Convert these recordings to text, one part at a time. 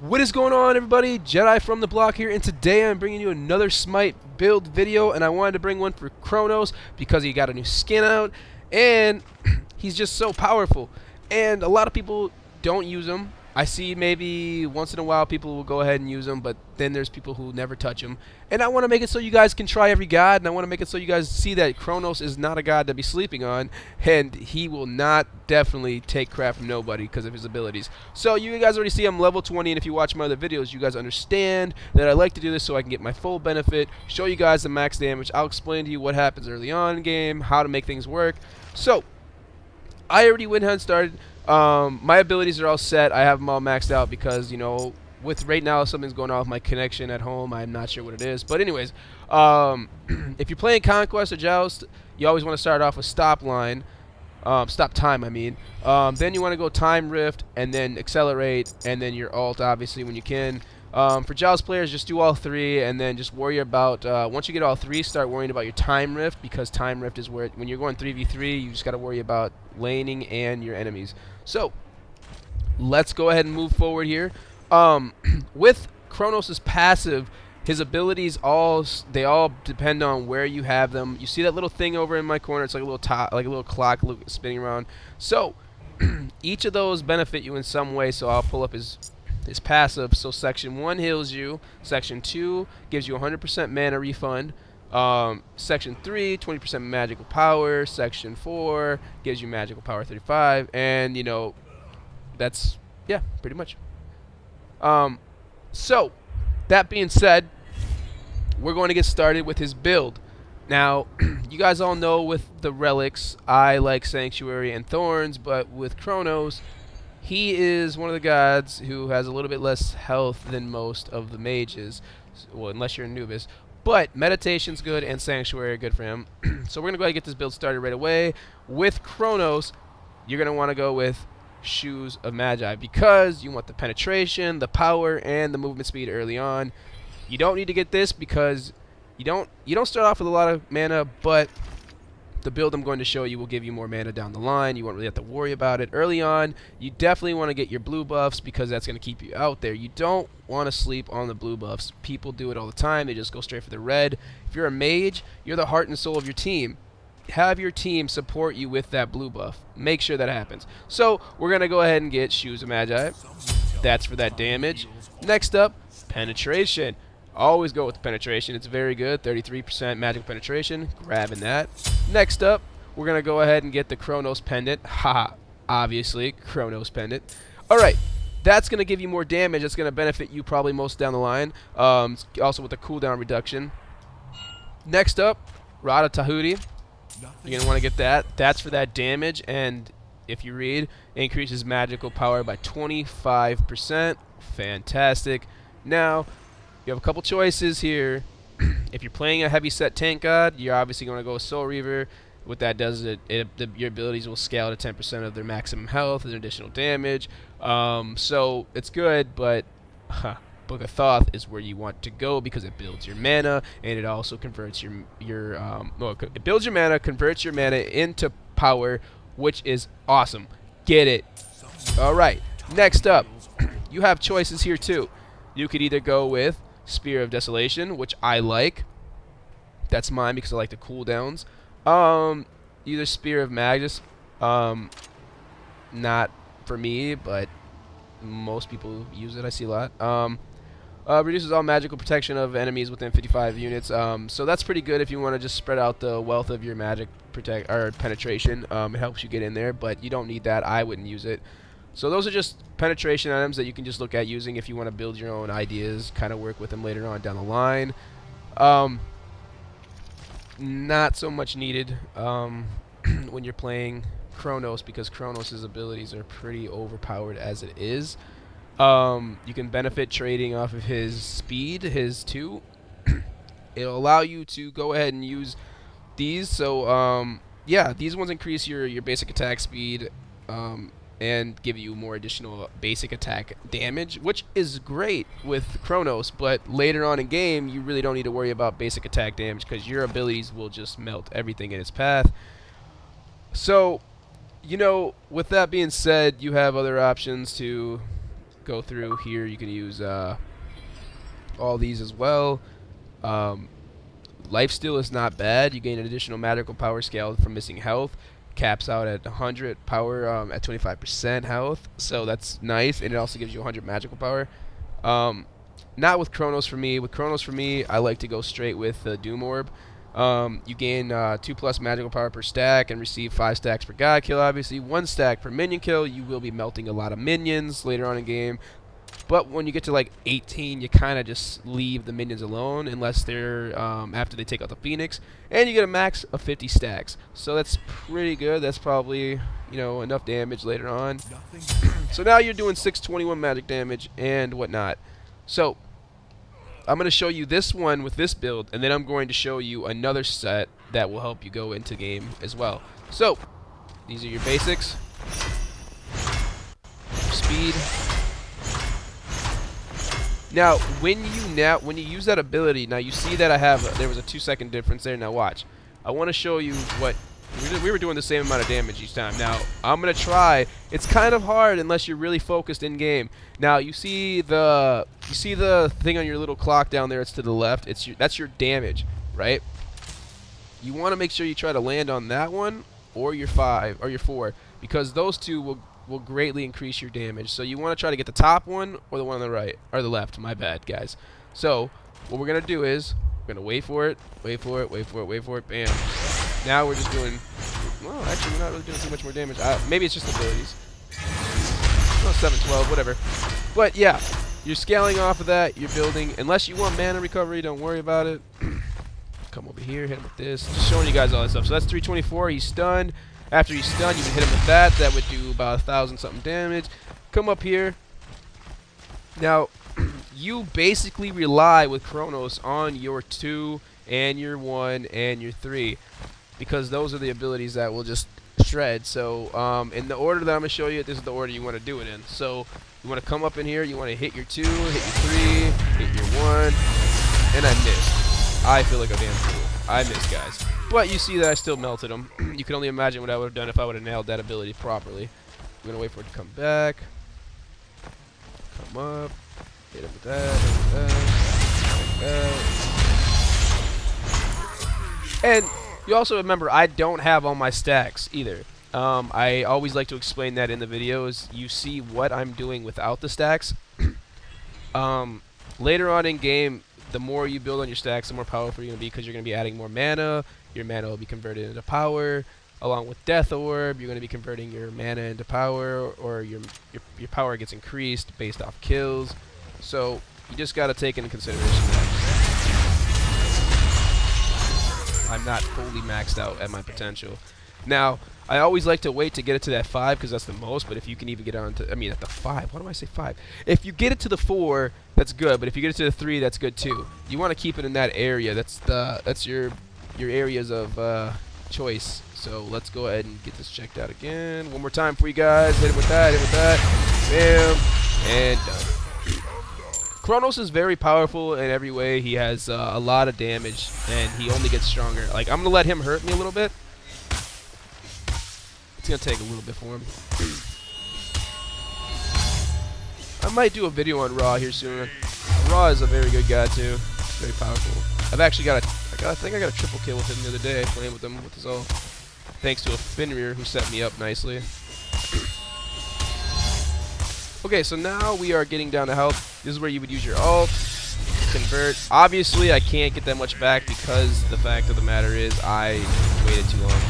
What is going on, everybody? Jedi from the block here, and today I'm bringing you another Smite build video, and I wanted to bring one for Chronos because he got a new skin out, and he's just so powerful, and a lot of people don't use him. I see maybe once in a while people will go ahead and use him, but then there's people who never touch him, and I want to make it so you guys can try every god, and I want to make it so you guys see that Chronos is not a god to be sleeping on, and he will not definitely take crap from nobody because of his abilities. So you guys already see I'm level 20, and if you watch my other videos, you guys understand that I like to do this so I can get my full benefit, show you guys the max damage. I'll explain to you what happens early on in game, how to make things work. So I already went ahead and started. My abilities are all set. I have them all maxed out because, you know, with right now something's going on with my connection at home. I'm not sure what it is. But anyways, if you're playing Conquest or Joust, you always want to start off with stop line. Stop time, I mean. Then you want to go time rift and then accelerate and then your ult, obviously, when you can. For Joust players, just do all three and then just worry about, once you get all three, start worrying about your time rift, because time rift is where, when you're going 3v3, you just got to worry about laning and your enemies. So, let's go ahead and move forward here. With Chronos' passive, his abilities they all depend on where you have them. You see that little thing over in my corner? It's like a little clock spinning around. So, each of those benefit you in some way. So I'll pull up his passive. So section 1 heals you. Section 2 gives you 100% mana refund. Section 3, 20% magical power. Section 4 gives you magical power 35. And, you know, that's, yeah, pretty much. So, that being said, we're going to get started with his build. Now, you guys all know with the relics, I like Sanctuary and Thorns, but with Chronos, he is one of the gods who has a little bit less health than most of the mages. Well, unless you're Anubis. But Meditation's good and Sanctuary are good for him. So we're going to go ahead and get this build started right away. With Chronos, you're going to want to go with Shoes of Magi because you want the penetration, the power, and the movement speed early on. You don't need to get this because you don't start off with a lot of mana, but the build I'm going to show you will give you more mana down the line. You won't really have to worry about it. Early on, you definitely want to get your blue buffs because that's going to keep you out there. You don't want to sleep on the blue buffs. People do it all the time. They just go straight for the red. If you're a mage, you're the heart and soul of your team. Have your team support you with that blue buff. Make sure that happens. So we're going to go ahead and get Shoes of Magi. That's for that damage. Next up, penetration. Always go with the penetration. It's very good. 33% magical penetration. Grabbing that. Next up, we're going to go ahead and get the Chronos pendant. Haha. Obviously, Chronos pendant. Alright. That's going to give you more damage. That's going to benefit you probably most down the line. Also with the cooldown reduction. Next up, Rada Tahuti. You're going to want to get that. That's for that damage. And if you read, increases magical power by 25%. Fantastic. Now, you have a couple choices here. If you're playing a heavy set tank god, you're obviously going to go with Soul Reaver. What that does is your abilities will scale to 10% of their maximum health and additional damage. So it's good, but Book of Thoth is where you want to go because it builds your mana and it also converts it builds your mana, converts your mana into power, which is awesome. Get it. All right. Next up, you have choices here too. You could either go with Spear of Desolation, which I like. That's mine because I like the cooldowns. Either Spear of Magus. Not for me, but most people use it. I see a lot. Reduces all magical protection of enemies within 55 units. So that's pretty good if you want to just spread out the wealth of your magic penetration. It helps you get in there, but you don't need that. I wouldn't use it. So those are just penetration items that you can just look at using if you want to build your own ideas, kind of work with them later on down the line. Not so much needed when you're playing Chronos because Chronos' abilities are pretty overpowered as it is. You can benefit trading off of his speed, his 2. It'll allow you to go ahead and use these. So, yeah, these ones increase your basic attack speed and give you more additional basic attack damage, which is great with Chronos, but later on in game, you really don't need to worry about basic attack damage because your abilities will just melt everything in its path. So, you know, with that being said, you have other options to go through here. You can use all these as well. Lifesteal is not bad. You gain an additional magical power scale from missing health. Caps out at 100 power at 25% health, so that's nice, and it also gives you 100 magical power. Not with Chronos for me. With Chronos for me, I like to go straight with the Doom Orb. You gain 2+ magical power per stack and receive 5 stacks per god kill, obviously. 1 stack per minion kill. You will be melting a lot of minions later on in game. But when you get to like 18, you kind of just leave the minions alone unless they're after they take out the Phoenix. And you get a max of 50 stacks. So that's pretty good. That's probably, you know, enough damage later on. So now you're doing 621 magic damage and whatnot. So I'm going to show you this one with this build, and then I'm going to show you another set that will help you go into game as well. So these are your basics. Speed. Now, when you use that ability, now you see that there was a 2-second difference there. Now watch. I want to show you what we were doing the same amount of damage each time. Now I'm gonna try. It's kind of hard unless you're really focused in game. Now you see the thing on your little clock down there. It's to the left. That's your damage, right? You want to make sure you try to land on that one or your 5 or your 4, because those two will greatly increase your damage. So you want to try to get the top one or the one on the right or the left. My bad, guys. So what we're gonna do is we're gonna wait for it, wait for it, wait for it, wait for it. Bam. Now we're just doing. Well, actually, we're not really doing too much more damage. Maybe it's just abilities. Oh, 712, whatever. But yeah, you're scaling off of that. You're building. Unless you want mana recovery, don't worry about it. Come over here, hit him with this. Just showing you guys all this stuff. So that's 324. He's stunned. After he's stunned, you can hit him with that. That would do about 1,000 something damage. Come up here. Now, you basically rely with Chronos on your 2 and your 1 and your 3, because those are the abilities that will just shred. So in the order that I'm going to show you, this is the order you want to do it in. So you want to come up in here, you want to hit your 2, hit your 3, hit your 1, and I missed. I feel like a damn fool. I missed, guys. But you see that I still melted him. You can only imagine what I would have done if I would have nailed that ability properly. I'm going to wait for it to come back. Come up. Hit him with that, hit him with that, like that. And you also remember, I don't have all my stacks either. I always like to explain that in the videos. You see what I'm doing without the stacks. Later on in game, the more you build on your stacks, the more powerful you're going to be, because you're going to be adding more mana. Your mana will be converted into power. Along with Death Orb, you're going to be converting your mana into power, or your power gets increased based off kills. So you just got to take into consideration that I'm not fully maxed out at my potential. Now, I always like to wait to get it to that 5, because that's the most. But if you can even get on to, I mean, at the 5, why do I say 5? If you get it to the 4, that's good. But if you get it to the 3, that's good too. You want to keep it in that area. That's your areas of choice. So let's go ahead and get this checked out again. One more time for you guys. Hit it with that, hit it with that. Bam. And done. Chronos is very powerful in every way. He has a lot of damage, and he only gets stronger. Like, I'm going to let him hurt me a little bit. It's going to take a little bit for him. I might do a video on Raw here soon. Raw is a very good guy, too. Very powerful. I've actually got I think I got a triple kill with him the other day, playing with him with his ult. Thanks to a Fenrir who set me up nicely. Okay, so now we are getting down to health. This is where you would use your ult, convert. Obviously, I can't get that much back because the fact of the matter is I waited too long.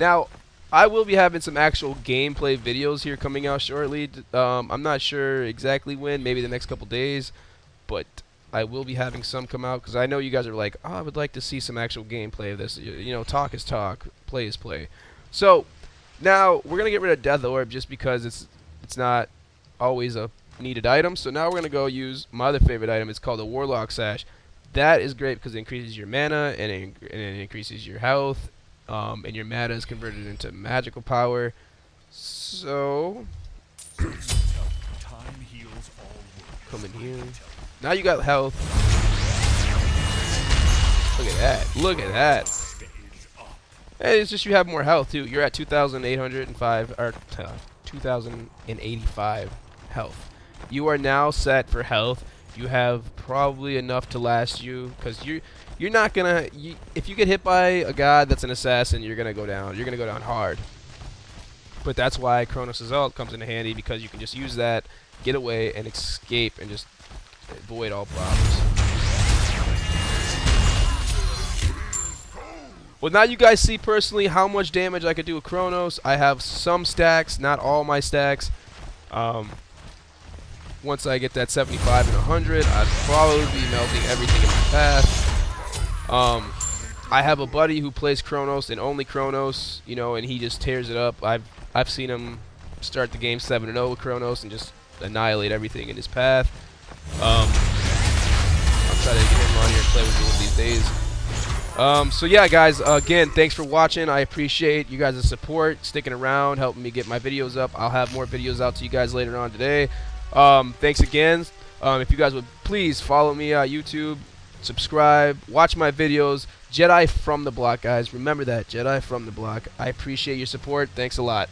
Now, I will be having some actual gameplay videos here coming out shortly. I'm not sure exactly when, maybe the next couple days, but I will be having some come out, because I know you guys are like, oh, I would like to see some actual gameplay of this. You know, talk is talk, play is play. So now we're gonna get rid of Death Orb just because it's not always a needed item. So now we're gonna go use my other favorite item. It's called the Warlock Sash. That is great because it increases your mana and it increases your health, and your mana is converted into magical power. So come in here. Now you got health. Look at that. Look at that. And it's just you have more health too. You're at 2,805 or 2,085 health. You are now set for health. You have probably enough to last you, because you're not gonna. If you get hit by a god that's an assassin, you're gonna go down. You're gonna go down hard. But that's why Chronos' ult comes in handy, because you can just use that, get away, and escape, and just avoid all problems. Well, now you guys see personally how much damage I could do with Chronos. I have some stacks, not all my stacks. Once I get that 75 and 100, I'd probably be melting everything in my path. I have a buddy who plays Chronos and only Chronos, you know, and he just tears it up. I've seen him start the game 7-0 with Chronos and just annihilate everything in his path. I'll try to get him on here and play with me one of these days. So yeah, guys, again, thanks for watching. I appreciate you guys' support, sticking around, helping me get my videos up. I'll have more videos out to you guys later on today. Thanks again. If you guys would please follow me on YouTube, subscribe, watch my videos. Jedi from the block, guys. Remember that, Jedi from the block. I appreciate your support. Thanks a lot.